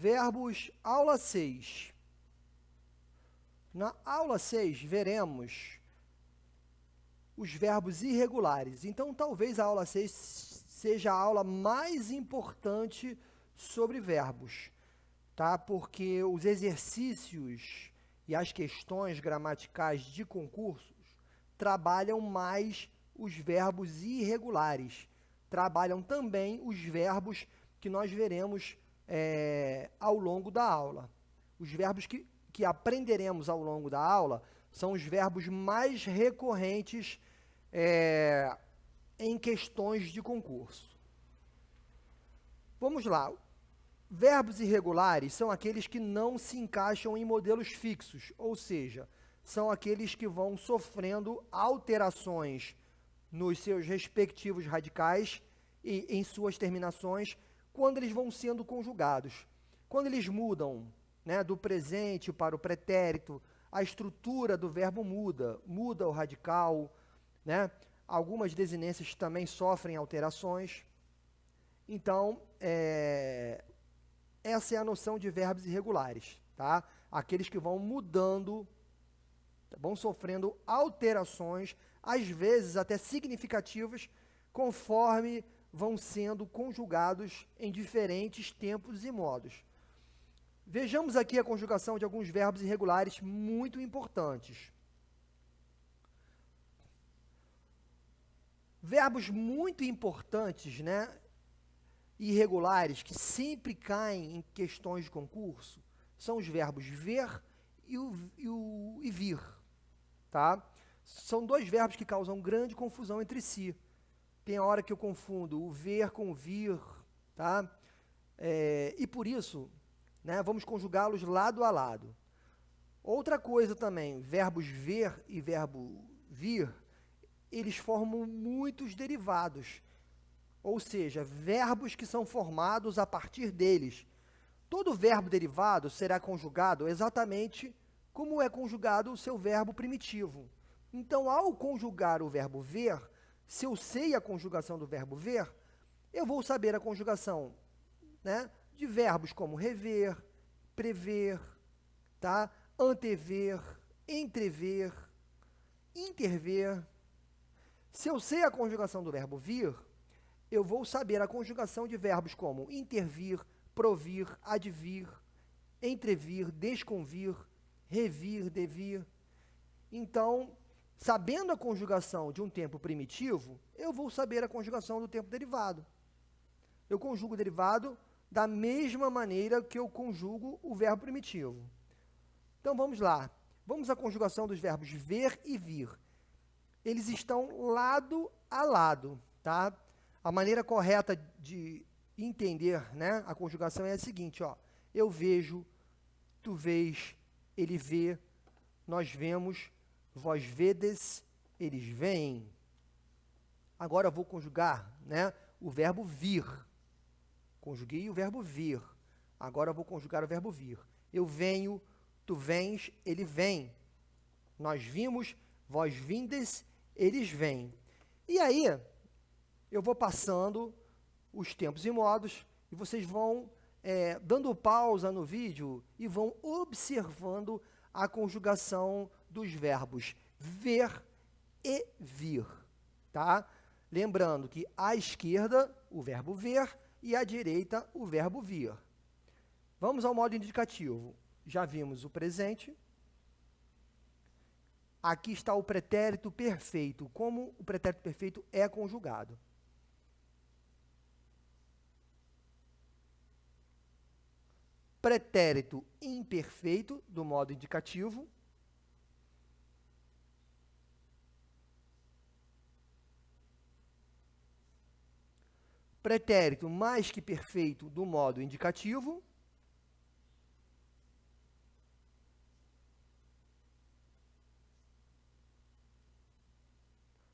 Verbos, aula 6. Na aula 6, veremos os verbos irregulares. Então, talvez a aula 6 seja a aula mais importante sobre verbos, tá? Porque os exercícios e as questões gramaticais de concursos trabalham mais os verbos irregulares, trabalham também os verbos que nós veremos ao longo da aula. Os verbos que aprenderemos ao longo da aula são os verbos mais recorrentes em questões de concurso. Vamos lá. Verbos irregulares são aqueles que não se encaixam em modelos fixos, ou seja, são aqueles que vão sofrendo alterações nos seus respectivos radicais e em suas terminações quando eles vão sendo conjugados. Quando eles mudam, né, do presente para o pretérito, a estrutura do verbo muda o radical, né? Algumas desinências também sofrem alterações. Então, essa é a noção de verbos irregulares, tá? Aqueles que vão mudando, vão sofrendo alterações, às vezes até significativas, conforme vão sendo conjugados em diferentes tempos e modos. Vejamos aqui a conjugação de alguns verbos irregulares muito importantes. Verbos muito importantes, né, irregulares, que sempre caem em questões de concurso, são os verbos ver e vir, tá? São dois verbos que causam grande confusão entre si. Tem a hora que eu confundo o ver com o vir, tá? E por isso, né, vamos conjugá-los lado a lado. Outra coisa também, verbos ver e verbo vir, eles formam muitos derivados, ou seja, verbos que são formados a partir deles. Todo verbo derivado será conjugado exatamente como é conjugado o seu verbo primitivo. Então, ao conjugar o verbo ver, se eu sei a conjugação do verbo ver, eu vou saber a conjugação, né, de verbos como rever, prever, tá? Antever, entrever, interver. Se eu sei a conjugação do verbo vir, eu vou saber a conjugação de verbos como intervir, provir, advir, entrevir, desconvir, revir, devir. Então, sabendo a conjugação de um tempo primitivo, eu vou saber a conjugação do tempo derivado. Eu conjugo o derivado da mesma maneira que eu conjugo o verbo primitivo. Então, vamos lá. Vamos à conjugação dos verbos ver e vir. Eles estão lado a lado, tá? A maneira correta de entender, né, a conjugação é a seguinte, ó. Eu vejo, tu vês, ele vê, nós vemos, vós vedes, eles veem. Agora eu vou conjugar, né, o verbo vir. Conjuguei o verbo vir. Agora eu vou conjugar o verbo vir. Eu venho, tu vens, ele vem. Nós vimos, vós vindes, eles vêm. E aí, eu vou passando os tempos e modos e vocês vão dando pausa no vídeo e vão observando a conjugação dos verbos ver e vir, tá? Lembrando que à esquerda, o verbo ver e à direita, o verbo vir. Vamos ao modo indicativo. Já vimos o presente. Aqui está o pretérito perfeito, como o pretérito perfeito é conjugado. Pretérito imperfeito, do modo indicativo. Pretérito mais que perfeito, do modo indicativo.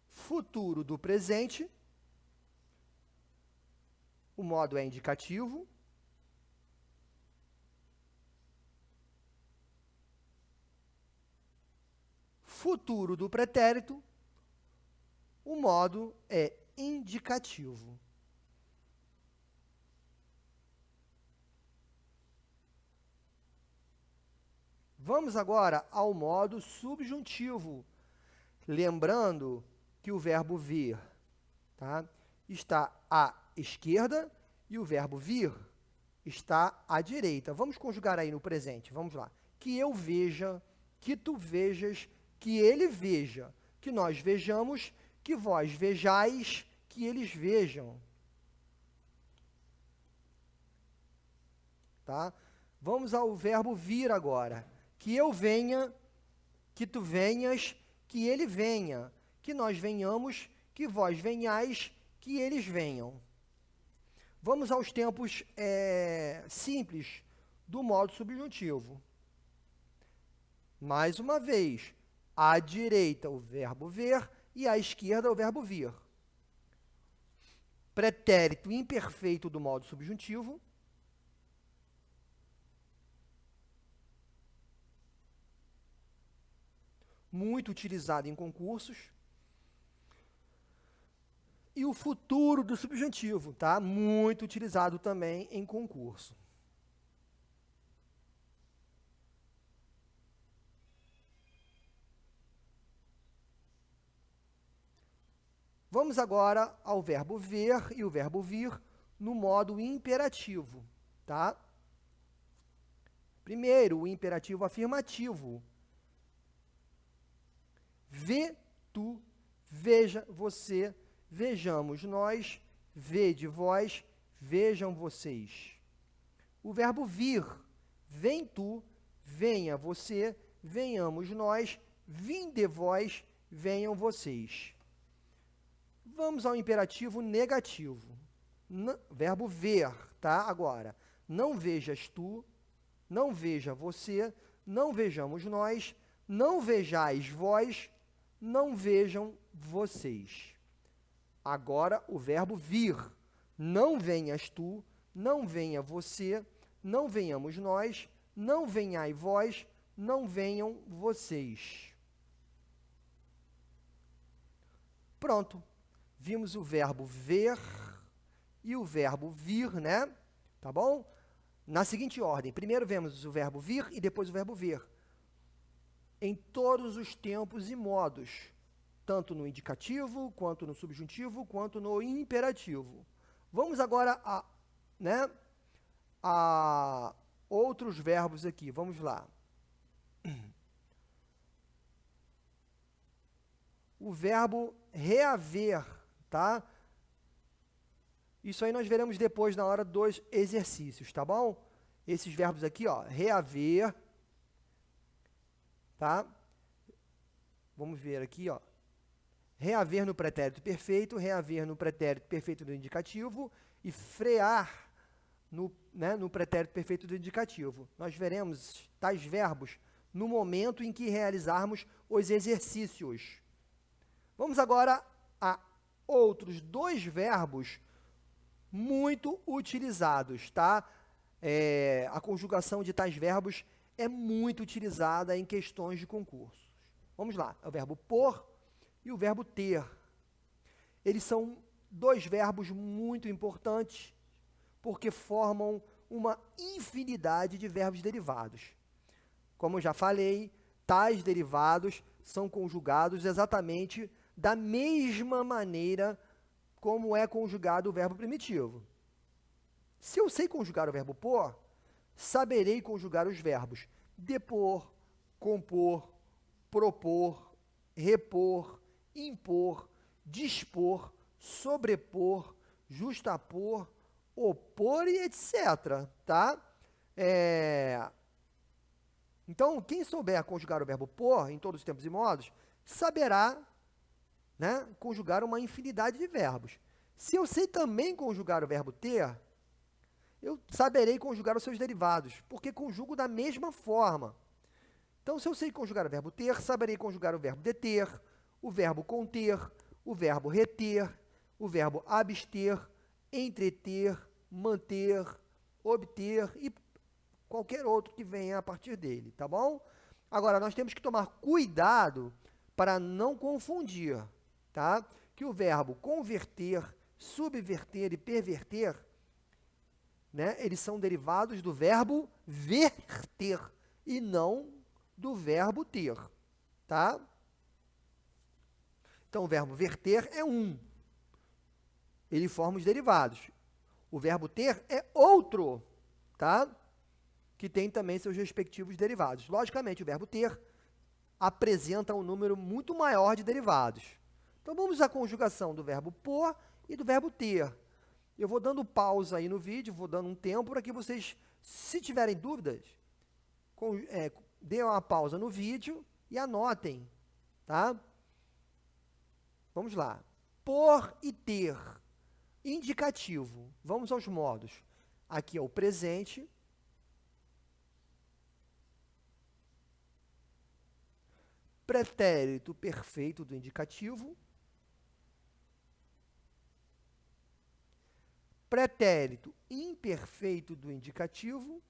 Futuro do presente, o modo é indicativo. Futuro do pretérito, o modo é indicativo. Vamos agora ao modo subjuntivo. Lembrando que o verbo vir, tá, está à esquerda e o verbo vir está à direita. Vamos conjugar aí no presente. Vamos lá. Que eu veja, que tu vejas, que ele veja, que nós vejamos, que vós vejais, que eles vejam. Tá? Vamos ao verbo vir agora. Que eu venha, que tu venhas, que ele venha, que nós venhamos, que vós venhais, que eles venham. Vamos aos tempos simples do modo subjuntivo. Mais uma vez, à direita o verbo ver e à esquerda o verbo vir. Pretérito imperfeito do modo subjuntivo. Muito utilizado em concursos. E o futuro do subjuntivo, tá? Muito utilizado também em concurso. Vamos agora ao verbo ver e o verbo vir no modo imperativo, tá? Primeiro, o imperativo afirmativo. Vê tu, veja você, vejamos nós, vede vós, vejam vocês. O verbo vir, vem tu, venha você, venhamos nós, vinde vós, venham vocês. Vamos ao imperativo negativo. Verbo ver, tá? Agora, não vejas tu, não veja você, não vejamos nós, não vejais vós, não vejam vocês. Agora, o verbo vir. Não venhas tu, não venha você, não venhamos nós, não venhai vós, não venham vocês. Pronto. Vimos o verbo ver e o verbo vir, né? Tá bom? Na seguinte ordem. Primeiro vemos o verbo vir e depois o verbo ver. Em todos os tempos e modos. Tanto no indicativo, quanto no subjuntivo, quanto no imperativo. Vamos agora a outros verbos aqui. Vamos lá. O verbo reaver, tá? Isso aí nós veremos depois na hora dos exercícios, tá bom? Esses verbos aqui, ó, reaver, tá? Vamos ver aqui, ó. Reaver no pretérito perfeito, reaver no pretérito perfeito do indicativo e frear no pretérito perfeito do indicativo. Nós veremos tais verbos no momento em que realizarmos os exercícios. Vamos agora a outros dois verbos muito utilizados, tá? A conjugação de tais verbos é muito utilizada em questões de concursos. Vamos lá, é o verbo por e o verbo ter. Eles são dois verbos muito importantes, porque formam uma infinidade de verbos derivados. Como eu já falei, tais derivados são conjugados exatamente da mesma maneira como é conjugado o verbo primitivo. Se eu sei conjugar o verbo por, saberei conjugar os verbos depor, compor, propor, repor, impor, dispor, sobrepor, justapor, opor e etc. Tá? Então, quem souber conjugar o verbo por em todos os tempos e modos, saberá conjugar uma infinidade de verbos. Se eu sei também conjugar o verbo ter, eu saberei conjugar os seus derivados, porque conjugo da mesma forma. Então, se eu sei conjugar o verbo ter, saberei conjugar o verbo deter, o verbo conter, o verbo reter, o verbo abster, entreter, manter, obter e qualquer outro que venha a partir dele, tá bom? Agora, nós temos que tomar cuidado para não confundir, tá? Que o verbo converter, subverter e perverter, eles são derivados do verbo verter e não do verbo ter, tá? Então, o verbo verter é um. Ele forma os derivados. O verbo ter é outro, tá? Que tem também seus respectivos derivados. Logicamente, o verbo ter apresenta um número muito maior de derivados. Então, vamos à conjugação do verbo pôr e do verbo ter. Eu vou dando pausa aí no vídeo, vou dando um tempo para que vocês, se tiverem dúvidas, dêem uma pausa no vídeo e anotem, tá? Vamos lá. Pôr e ter. Indicativo. Vamos aos modos. Aqui é o presente. Pretérito perfeito do indicativo. Pretérito imperfeito do indicativo.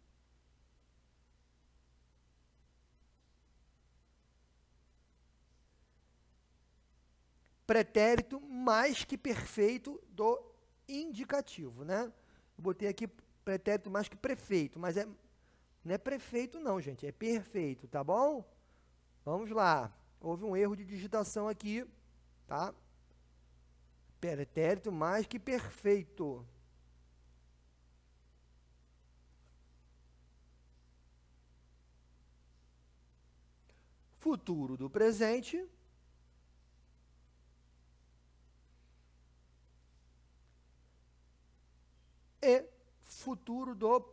Pretérito mais que perfeito do indicativo, né? Eu botei aqui pretérito mais que prefeito, mas não é prefeito não, gente, é perfeito, tá bom? Vamos lá. Houve um erro de digitação aqui, tá? Pretérito mais que perfeito. Futuro do presente. E futuro do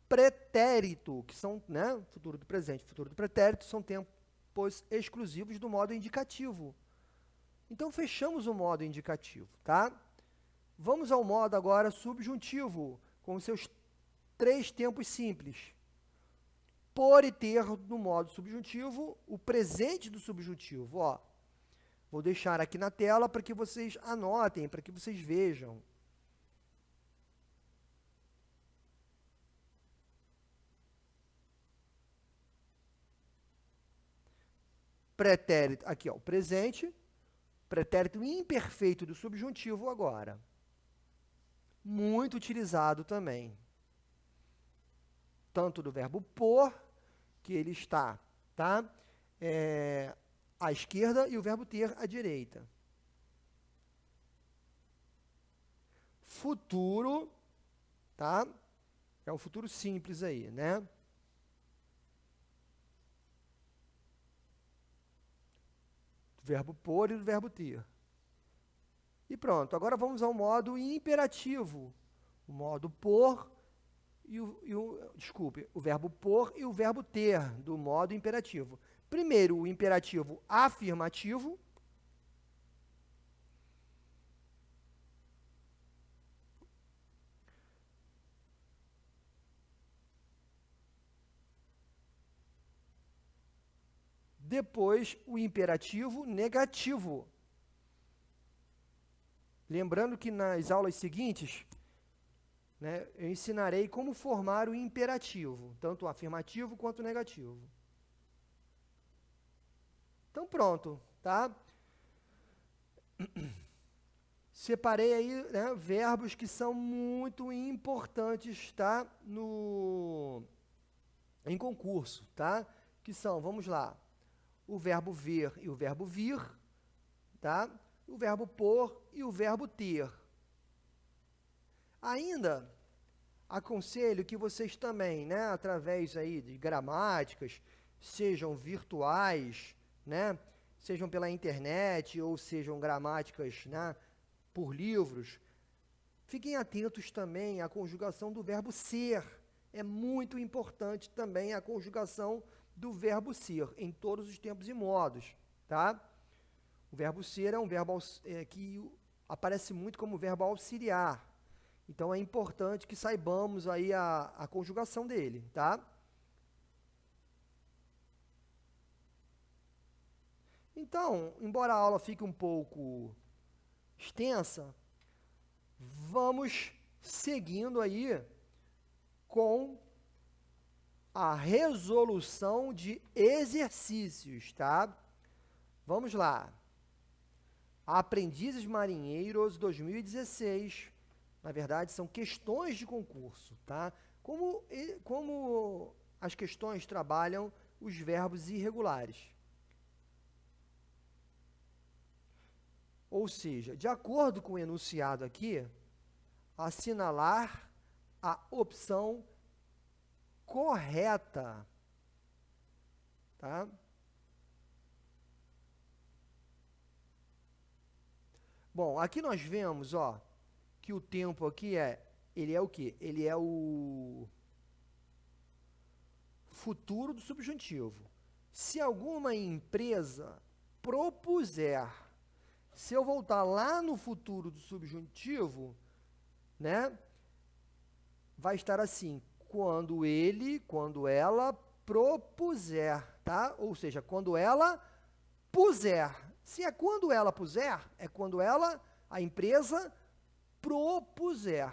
pretérito, que são, né, futuro do presente, futuro do pretérito, são tempos exclusivos do modo indicativo. Então, fechamos o modo indicativo, tá? Vamos ao modo agora subjuntivo, com os seus 3 tempos simples. Por e ter no modo subjuntivo, o presente do subjuntivo, ó. Vou deixar aqui na tela para que vocês anotem, para que vocês vejam. Pretérito, aqui, ó, o presente, pretérito imperfeito do subjuntivo agora. Muito utilizado também. Tanto do verbo pôr, que ele está, tá? À esquerda, e o verbo ter à direita. Futuro, tá? É um futuro simples aí, né? Verbo pôr e do verbo ter. E pronto, agora vamos ao modo imperativo. O modo pôr o verbo pôr e o verbo ter do modo imperativo. Primeiro, o imperativo afirmativo. Depois, o imperativo negativo. Lembrando que nas aulas seguintes, né, eu ensinarei como formar o imperativo, tanto o afirmativo quanto o negativo. Então, pronto, tá? Separei aí, né, verbos que são muito importantes, tá? Em concurso, tá? Que são, vamos lá, o verbo ver e o verbo vir, tá? O verbo pôr e o verbo ter. Ainda aconselho que vocês também, né, através aí de gramáticas, sejam virtuais, né, sejam pela internet ou sejam gramáticas, né, por livros, fiquem atentos também à conjugação do verbo ser. É muito importante também a conjugação do verbo ser, em todos os tempos e modos, tá? O verbo ser é um verbo que aparece muito como verbo auxiliar. Então, é importante que saibamos aí a conjugação dele, tá? Então, embora a aula fique um pouco extensa, vamos seguindo aí com a resolução de exercícios, tá? Vamos lá. Aprendizes Marinheiros 2016. Na verdade, são questões de concurso, tá? Como as questões trabalham os verbos irregulares. Ou seja, de acordo com o enunciado aqui, assinalar a opção correta, tá? Bom, aqui nós vemos, ó, que o tempo aqui ele é o quê? Ele é o futuro do subjuntivo. Se alguma empresa propuser, se eu voltar lá no futuro do subjuntivo, né, vai estar assim, quando ele, quando ela propuser, tá? Ou seja, quando ela puser. Se é quando ela puser, é quando ela, a empresa, propuser,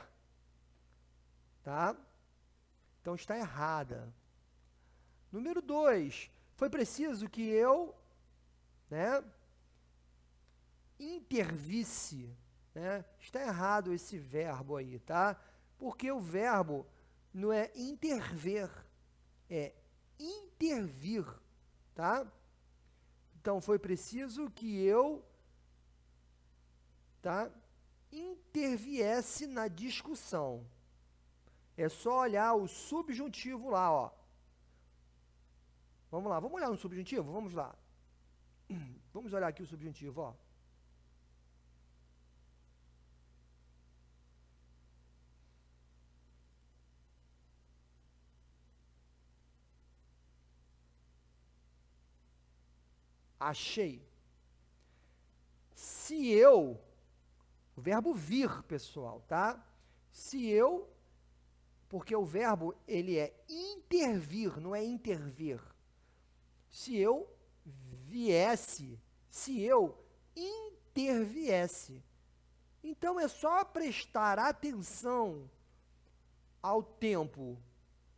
tá? Então, está errada. Número 2, foi preciso que eu, né, intervisse, né? Está errado esse verbo aí, tá? Porque o verbo não é intervir, é intervir, tá? Então, foi preciso que eu, tá, interviesse na discussão. É só olhar o subjuntivo lá, ó. Vamos lá, vamos olhar no subjuntivo? Vamos lá. Vamos olhar aqui o subjuntivo, ó. Achei. Se eu, o verbo vir, pessoal, tá? Se eu, porque o verbo, ele é intervir, não é intervir. Se eu viesse, se eu interviesse. Então, é só prestar atenção ao tempo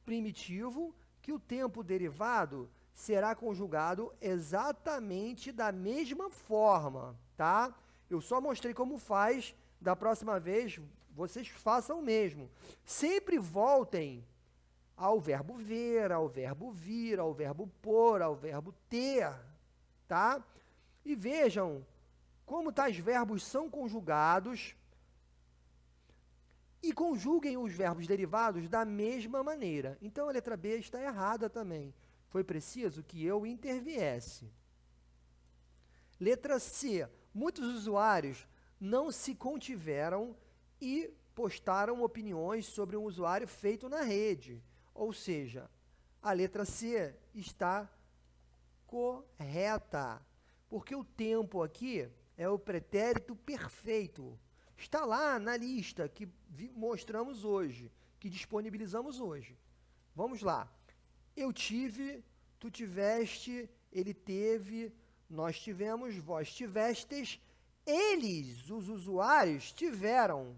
primitivo, que o tempo derivado será conjugado exatamente da mesma forma, tá? Eu só mostrei como faz, da próxima vez vocês façam o mesmo. Sempre voltem ao verbo ver, ao verbo vir, ao verbo pôr, ao verbo ter, tá? E vejam como tais verbos são conjugados e conjuguem os verbos derivados da mesma maneira. Então, a letra B está errada também. Foi preciso que eu interviesse. Letra C. Muitos usuários não se contiveram e postaram opiniões sobre um usuário feito na rede. Ou seja, a letra C está correta. Porque o tempo aqui é o pretérito perfeito. Está lá na lista que mostramos hoje, que disponibilizamos hoje. Vamos lá. Eu tive, tu tiveste, ele teve, nós tivemos, vós tivestes, eles, os usuários, tiveram.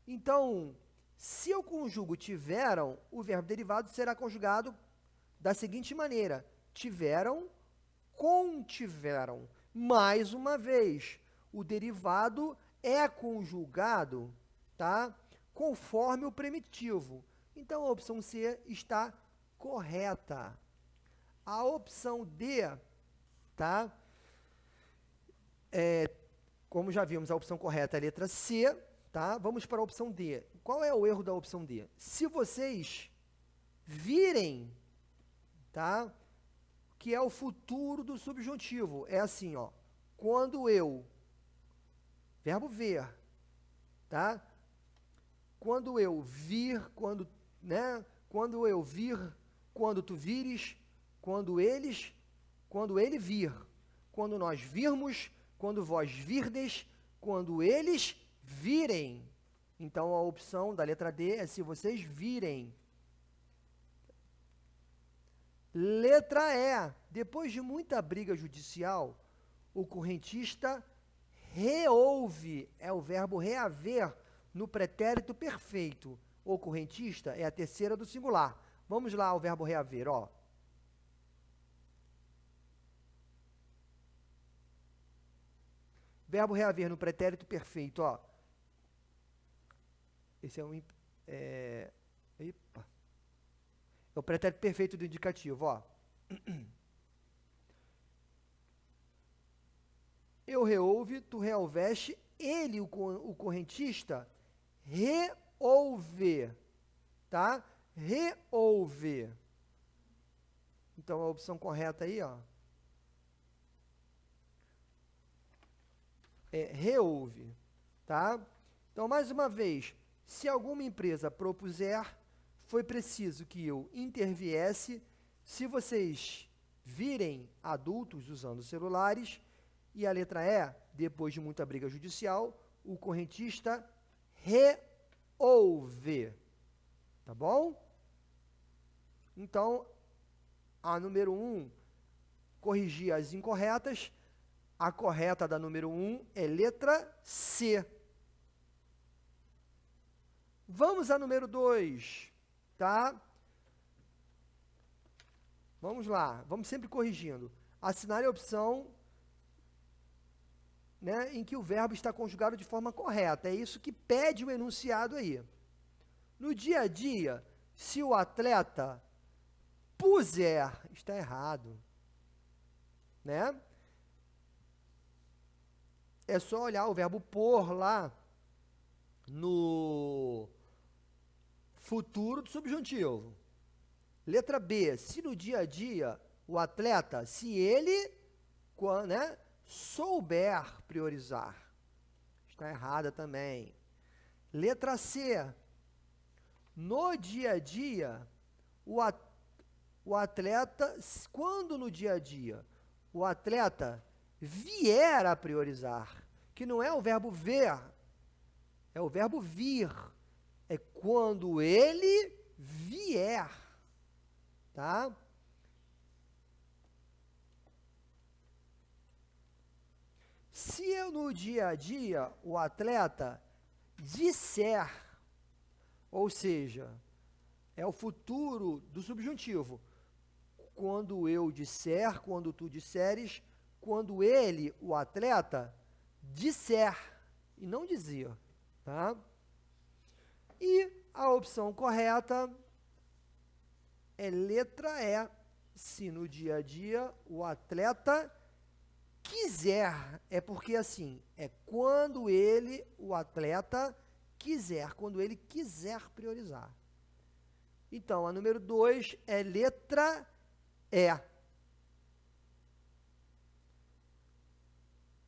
Então, se eu conjugo tiveram, o verbo derivado será conjugado da seguinte maneira: tiveram, contiveram. Mais uma vez, o derivado é conjugado, tá? Conforme o primitivo. Então, a opção C está correta. A opção D, tá? Como já vimos, a opção correta é a letra C, tá? Vamos para a opção D. Qual é o erro da opção D? Se vocês virem, tá? Que é o futuro do subjuntivo. É assim, ó. Quando eu, verbo ver, tá? Quando eu vir, quando, né? Quando eu vir, quando tu vires, quando ele vir, quando nós virmos, quando vós virdes, quando eles virem. Então, a opção da letra D é se vocês virem. Letra E. Depois de muita briga judicial, o correntista reouve, é o verbo reaver, no pretérito perfeito. O correntista é a terceira do singular. Vamos lá ao verbo reaver, ó. Verbo reaver no pretérito perfeito, ó. Esse é é o pretérito perfeito do indicativo, ó. Eu reouve, tu reolveste, ele, o correntista, reouve, tá? Reouve. Então, a opção correta aí, ó, é reouve, tá? Então, mais uma vez, se alguma empresa propuser, foi preciso que eu interviesse. Se vocês virem adultos usando celulares, e a letra E, depois de muita briga judicial, o correntista reouve, tá bom? Então, a número 1 corrigia as incorretas, a correta da número 1 é letra C. Vamos à número 2, tá? Vamos lá, vamos sempre corrigindo. Assinale a opção, né, em que o verbo está conjugado de forma correta. É isso que pede o enunciado aí. No dia a dia, se o atleta puser, está errado, né? É só olhar o verbo pôr lá no futuro do subjuntivo. Letra B, se no dia a dia o atleta, se ele, né, souber priorizar. Está errada também. Letra C, no dia a dia, o atleta, quando no dia a dia o atleta vier a priorizar, que não é o verbo ver, é o verbo vir, é quando ele vier, tá? Se eu no dia a dia o atleta disser, ou seja, é o futuro do subjuntivo, quando eu disser, quando tu disseres, quando ele, o atleta, disser, e não dizer, tá? E a opção correta é letra E, se no dia a dia o atleta quiser, é porque assim, é quando ele, o atleta, quiser, quando ele quiser priorizar. Então, a número 2 é letra E.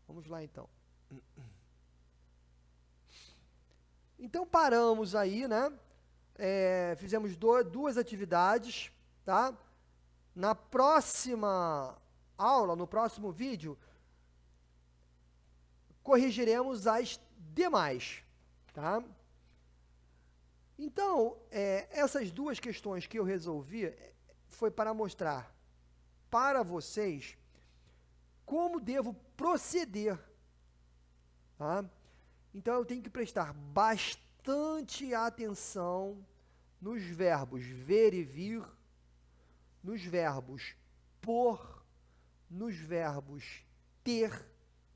Vamos lá, então. Então, paramos aí, né? Fizemos duas atividades, tá? Na próxima aula, no próximo vídeo, corrigiremos as demais, tá? Então, essas duas questões que eu resolvi foi para mostrar para vocês como devo proceder, tá? Então, eu tenho que prestar bastante atenção nos verbos ver e vir, nos verbos por, nos verbos ter,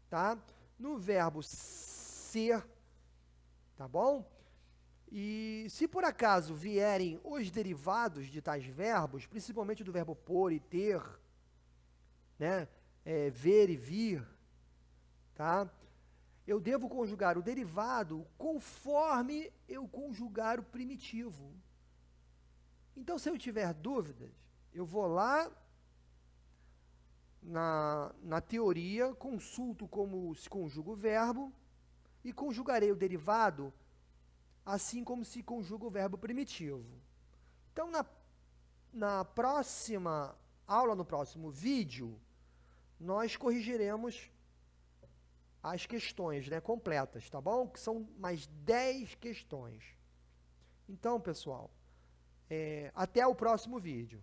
tá? No verbo ser, tá bom? E se por acaso vierem os derivados de tais verbos, principalmente do verbo por e ter, né? Ver e vir, tá? Eu devo conjugar o derivado conforme eu conjugar o primitivo. Então, se eu tiver dúvidas, eu vou lá na teoria, consulto como se conjuga o verbo e conjugarei o derivado assim como se conjuga o verbo primitivo. Então, na próxima aula, no próximo vídeo, nós corrigiremos as questões, né, completas, tá bom? Que são mais 10 questões. Então, pessoal, até o próximo vídeo.